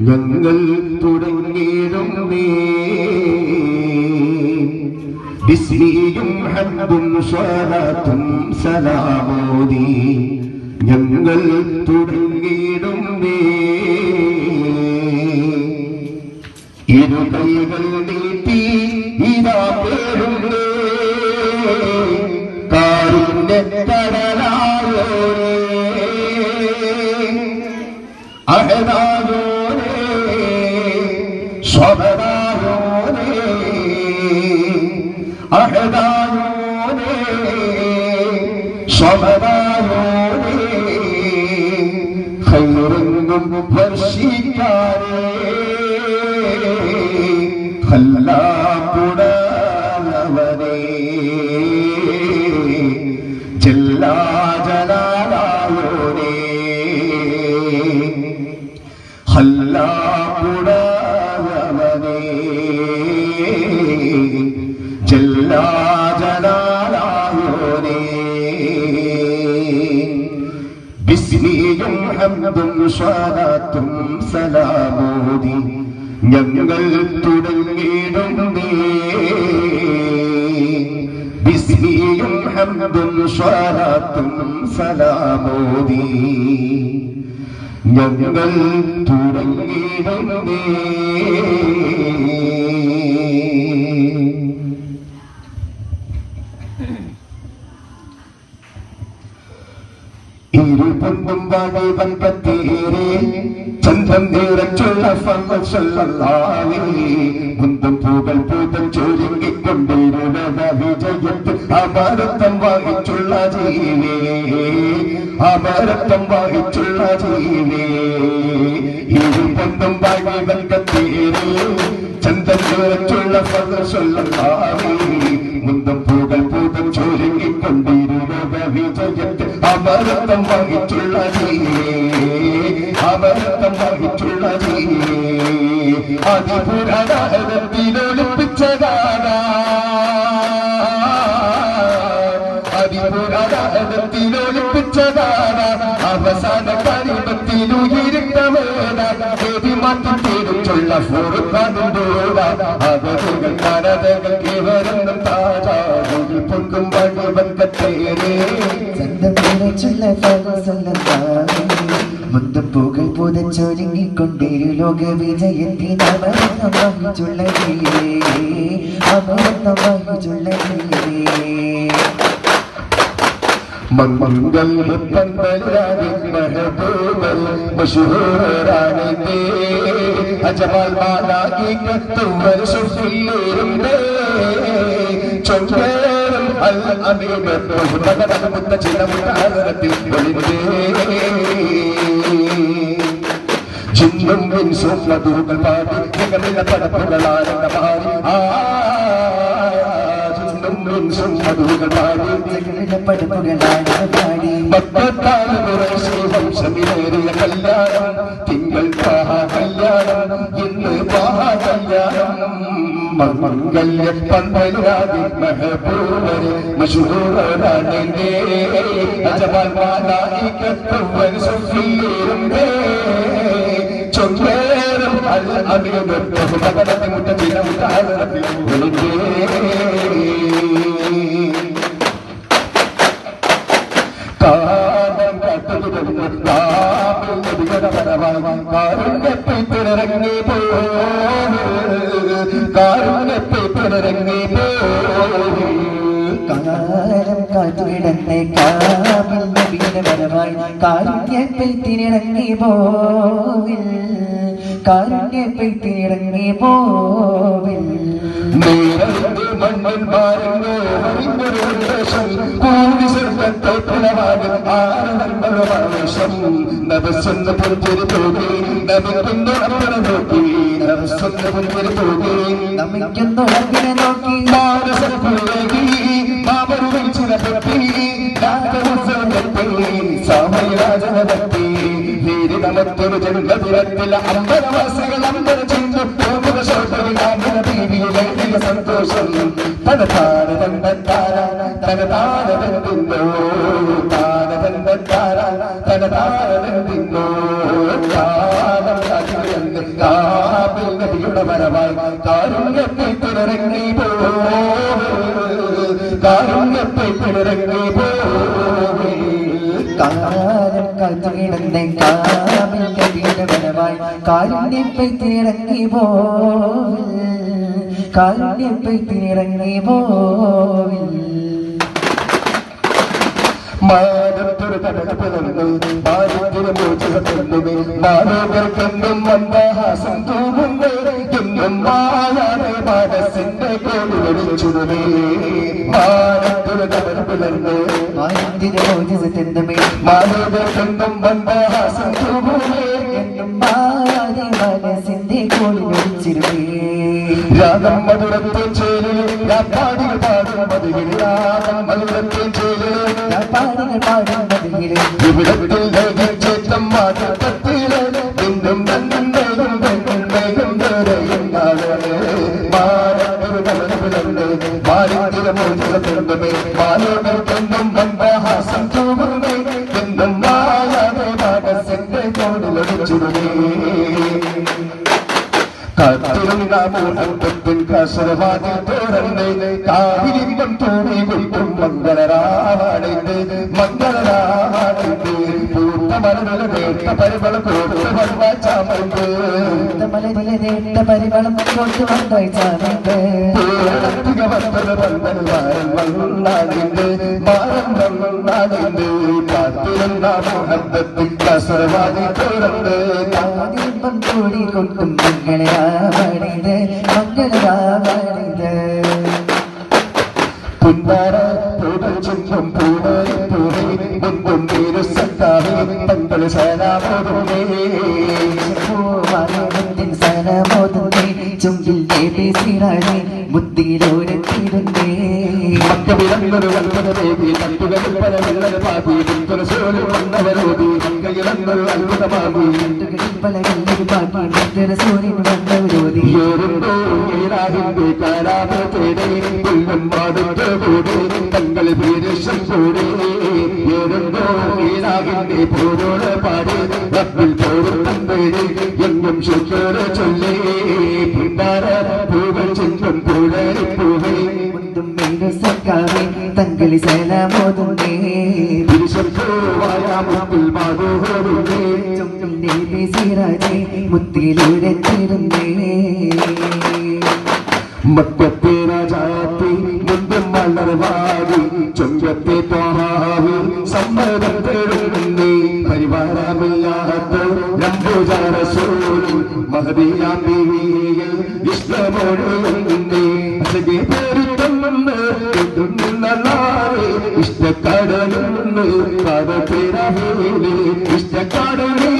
ഞങ്ങൾ തുടങ്ങിയിടുന്നേ ബിസ്മിയും ഹംദും സ്വലാത്തും സലാമോദി ഞങ്ങൾ തുടങ്ങിയിടുന്നേ ഇരു കൈകൾ നീട്ടി ഇതാ പേരുന്നേ കാരുണ്യക്കടലായോരേ അഹദായോരേ സ്വബദായോരേ അഹദായോരേ സ്വബദായോരേ ഖൈറെങ്ങും വർഷിക്കാരേ ഖല്ലാഖുടവനേ ജല്ലാ ജലാലായോരേ ഖല്ലാഖുടവനേ ജല്ലാ ജലാലായോരേ ബിസ്മിയും ഹംദും സ്വലാത്തും സലാമോദി ഞങ്ങൾ തുടങ്ങിയിടുന്നേ ബിസ്മിയും ഹംദും സ്വലാത്തും സലാമോദി ഞങ്ങൾ തുടങ്ങിയിടുന്നേ ഇരുപൊന്നും വാടി വൻപത്തേരെ ചന്ദ്രൻ നിറച്ചുള്ള മുന്തും പൂകൾ പൂതം ചൊരുങ്ങിക്കൊണ്ടിരുന്ന വിജയത്തിൽ അമരത്വം വായിച്ചുള്ള ജീവേ അമരത്വം വായിച്ചുള്ള ജീവേ ഇരുപൊന്നും വാടി വൻപത്തേരെ ചന്ദ്രൻ നിറച്ചുള്ള മുന്തും പൂകൾ പൂതം ചൊരുങ്ങിക്കൊണ്ടിരുന്ന വിജയത്തിൽ അമരത്വം വായിച്ചുള്ള ജീവേ അമരത്വം വായിച്ചുള്ള ജീവേ അതിപുരാണത്തിലൊളിപ്പിച്ചതാണ് അതിപുരാണത്തിലൊളിപ്പിച്ചതാണ് അവസാന കരിമത്തിലുയിരിട്ടവേദി മാറ്റി തേടിച്ചുള്ള ഫുർഖാനുണ്ടോട അവരുകൾ കരതകൾ കേവരെന്നും താജാവിൽ പൊങ്കും വഴിവൻകത്തേരേ മുന്തും പൂകൾ പുതച്ചൊരുങ്ങിക്കൊണ്ടിരു ലോക വിജയത്തിനവരത്തമായിട്ടുള്ള അമരത്തമായിട്ടുള്ള മംഗളപ്പന്തലാടി മെഹബൂബൽ മശഹൂറാനേ അജമാൽ മാലാകി കത്തുവൽ സുഫില്ലുരേ ചൊങ്കേറും അൽ അമീബ ബഹുതകട മുത്തച്ചില മുത്തഹറത്തിൽ ഒളിന്തേ ജിന്നും ഇൻസും നദുകൾ പാടി നിഗമില്ല പടപ്പുകളാരംഗ മാറി ും മധുകൾ പാടി പടപ്പുകളാരംഗ പാടി മക്കളാണ് വംശമിലേറിയ കല്യാണം തിങ്കൾ കല്യാണം ഇന്ന് കല്യാണം മംഗല്യ പന്തലാടി മെഹബൂബരെ മശഹൂറാനേ അജമാൽ മാലായികത്തുവൽ സുഫില്ലുരേ ചൊങ്കേറും അൽ അമീബ ബഹുതകട മുത്തച്ചില മുത്തഹറത്തിൽ ഒളിന്തേ കാരുണ്യപ്പിറങ്ങി കാലം കാത്തുകിടന്നേ കാവിൽ നബിയുടെ വരവായി കാരുണ്യപ്പെയ്ത്തിനിറങ്ങി പോവിൽ കാരുണ്യപ്പെയ്ത്തിനിറങ്ങി പോവിൽ മണ്ണിൽ മാറുന്നു കൂടി സ്വർഗത്തോട്ടുളവാകും ആനന്ദമാവേശം നബസ്സൊന്ന് പുഞ്ചിരി പോകി നമിക്കുന്നു അപ്പുറ നോക്കി നബസ്സൊന്ന് പുഞ്ചിരി പോകി നമിക്കുന്നു അപ്പിനെ നോക്കി മാനസപ്പുഴകി മാമരുവിൽ ചിറപ്പി സാമരാജനത്തി വീരി നമത്തൊരു ജന്മദിനത്തിൽ അമ്പരവാസികൾ അമ്പര ചെന്നു പോകുന്ന ശോഭവിനാമിന ദേവിയുടെ സന്തോഷം തനതാര തനതാര തനതാര തനതിന്നോ താര തനതാര തനതാര തനതിന്നോ കാലം കാറ്റുകയെന്ന് കാബിൽ നബിയുടെ വരവായി കാരുണ്യത്തെ പിറങ്ങി പോ കാരുണ്യത്തെ പിറങ്ങി പോ കാലം കാത്തുകിടന്ന കാബിൽ നബിയുടെ വരവായി കാരുണ്യത്തെ തിറങ്ങി പോ കാരുണ്യത്തെ തിറങ്ങി പോ മാനത്തൊരു കടകപ്പിറന്നു മാനത്തിന് മോചകത്തൊന്നുമേ മാനവർക്കെന്നും മന്ദഹാസം തൂകുന്നേ എന്നും മായാതെ മനസ്സിന്റെ കോടിവെളിച്ചുമേ മാനത്തൊരു കടകപ്പിറന്നു മാനത്തിന് മോചകത്തൊന്നുമേ മാനവർക്കെന്നും മന്ദഹാസം തൂകുന്നേ എന്നും മായാതെ മനസ്സിന്റെ കോടിവെളിച്ചിരുമേ രാഗം മധുരത്തെ ചേരി പാടികൾ പാടും മധുരിൽ രാഗം മധുരത്തെ ചേരി പാടികൾ പാടും മതിയിലെ ഇവിടത്തിൽ ചേത്തം മാറ്റത്തില് നിന്നും നന്നും വേഗം വേഗം വേഗം വേറെയും മാലിന്യമോചകത്തുണ്ടമേ മാലോകർക്കെന്നും മന്ദഹാസം തൂകുമേ എന്നും മായാതെ മനസ്സിന്റെ കോടിലടിച്ചിരുമേ കാത്തിരുന്ന മൂഹത്തിൻ കസരവാതിൽ തോരണ്ടേ കാവിലിമ്പം തോണി വിട്ടും മംഗളരാവാണിന്റെ മംഗളരാവാണിന്റെ പൂത്ത മലനില നേട്ട പരിമള കൊടുത്ത് വന്ന ചാമണ്ട് മലരിലെ നേട്ട പരിമളം കൊണ്ട് വന്ന ചാമണ്ട് അധിക വന്നത് വന്നൽ മാരൻ വന്നാണിന്റെ മാരൻ വന്നാണിന്റെ കാത്തിരുന്ന മൂഹത്തിൻ കസരവാതിൽ തോരണ്ട് കാവിലിമ്പം തോണി കൊണ്ടും മംഗളരാവാണിത് മംഗളരാവാണിത് പുന്നാര പൂടൽ ചുറ്റും പൂടൽ പൂടൽ മുൻപും നീരു സത്താവേ തങ്ങൾ സേനാപോതുമേ സനമോതുന്നേ ചുണ്ടിൽ േസിറാണേ ബുദ്ധിയിലോരെത്തിരുന്നേ മക്കവിളങ്ങൊരു അത്ഭുതമേകി തട്ടുകളിൽ പല വിള്ളൽ പാകി തുറസോലും വന്നവരോതി മങ്കയിളങ്ങൊരു അത്ഭുതമാകി പല കല്ലൊരു പാട്ടി സൂര്യൻ വന്നവരോതി ഏറുണ്ടോ ഏറാഹിന്റെ കാലാപത്തേടെ കൊല്ലും പാടുത്ത കൂടെ തങ്ങൾ ഭീരക്ഷം കൂടെ ഏറുണ്ടോ ഏറാഹിന്റെ പോരോട് പാടി റബ്ബിൽ പോരും തേടി എങ്ങും ശുക്ര ചൊല്ലി പിന്നാര പൂവൽ ചെല്ലും പൂളരി പൂവേ സക്കാവേ തങ്ങളി സേനാമോതുന്നേ മുത്തിൽ മാധോഹരുന്നേ ചുണ്ടിൽ സീറാജേ മുത്തിയിലൂരെത്തിരുന്നേ മക്കത്തെ രാജാത്തി മുൻപും വളർവാടി ചൊങ്കത്തെ ത്വാഹാവി സമ്മതം തേടുന്നേ പരിവാരമില്ലാത്ത രംബുജാരസൂലി മഹദിയാം ബീവിയിൽ ഇഷ്ടമൊഴുകുന്നേ അസകെ പേരുത്തന്നെ നിന്നല്ലാതെ ഇഷ്ടക്കടലുണ്ട് കടത്തിരവിലെ ഇഷ്ടക്കടലിലെ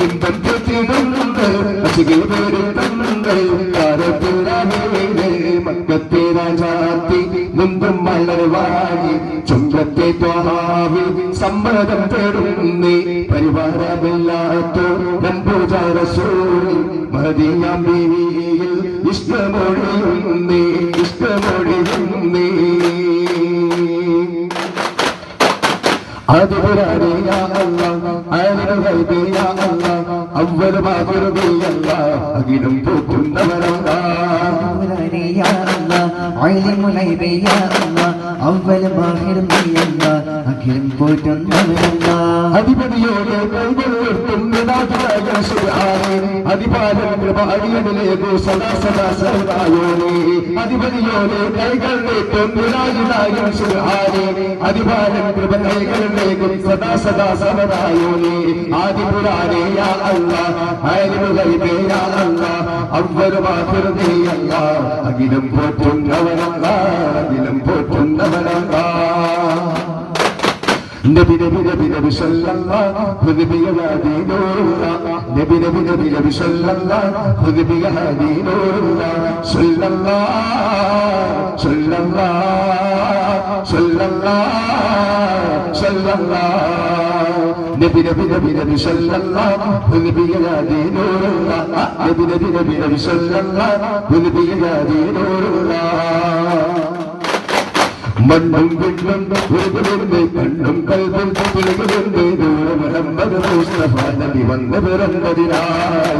ഇമ്പം തെറ്റിടുന്നുണ്ട് അസകെ പേരുത്തന്നെ കടത്തിരവിലെ മക്കത്തെ രാജാത്തി മുൻപും വളർവാടി ചുങ്കത്തെ ത്വാഹാവി സമ്മതം തേടുന്നേ പരിവാരമില്ലാത്തോ രംബുജാരസൂലി മഹദിയാം ബീവിയിൽ ഇഷ്ടമൊഴിയുന്നേ ഇഷ്ടമൊഴിയുന്നേ അതുപുരാനെ യാ അല്ലാഹ് ആലിമു ഗൈബി യാ അല്ലാഹ് അവ്വൽ മാഖിറു ബി അല്ലാഹ് അഖിലം പോറ്റുന്നവനല്ലാഹ് അധിപതിയോടെ അധിപാലം കൃപാടിയനിലേക്കു സദാ സദാ സർവായോനെ അധിപതിയോടെ കൈകൾ നീട്ടും സുഹാനെ അധിപാലം കൃപ കൈകളിലേക്കും സദാ സദാ സർവായോനെ ആദിപുരാനെ യാ അല്ലാഹ് ആലിമു ഗൈബി യാ അല്ലാഹ് അവ്വലും ആഖിറും നീ അല്ലാഹ് അഖിലം പോറ്റുന്നവനല്ലാഹ് അഖിലം പോറ്റുന്നവനല്ലാഹ് നബി നബി നബി നബി സല്ലല്ലാഹു ഖുദ് ബി യദീനുല്ലാഹ് നബി നബി നബി നബി സല്ലല്ലാഹു ഖുദ് ബി യദീനുല്ലാഹ് സല്ലല്ലാഹു സല്ലല്ലാഹു സല്ലല്ലാഹു സല്ലല്ലാഹു നബി നബി നബി നബി സല്ലല്ലാഹു ഖുദ് ബി യദീനുല്ലാഹ് നബി നബി നബി നബി സല്ലല്ലാഹു ഖുദ് ബി യദീനുല്ലാഹ് മണ്ണും വിണ്ണും ഉരുകുന്നുണ്ട് കണ്ണും കൽവും പിളകുന്നുണ്ട് മുഹമ്മദ് മുസ്തഫ നബി വന്ന് പിറന്നതിനാൽ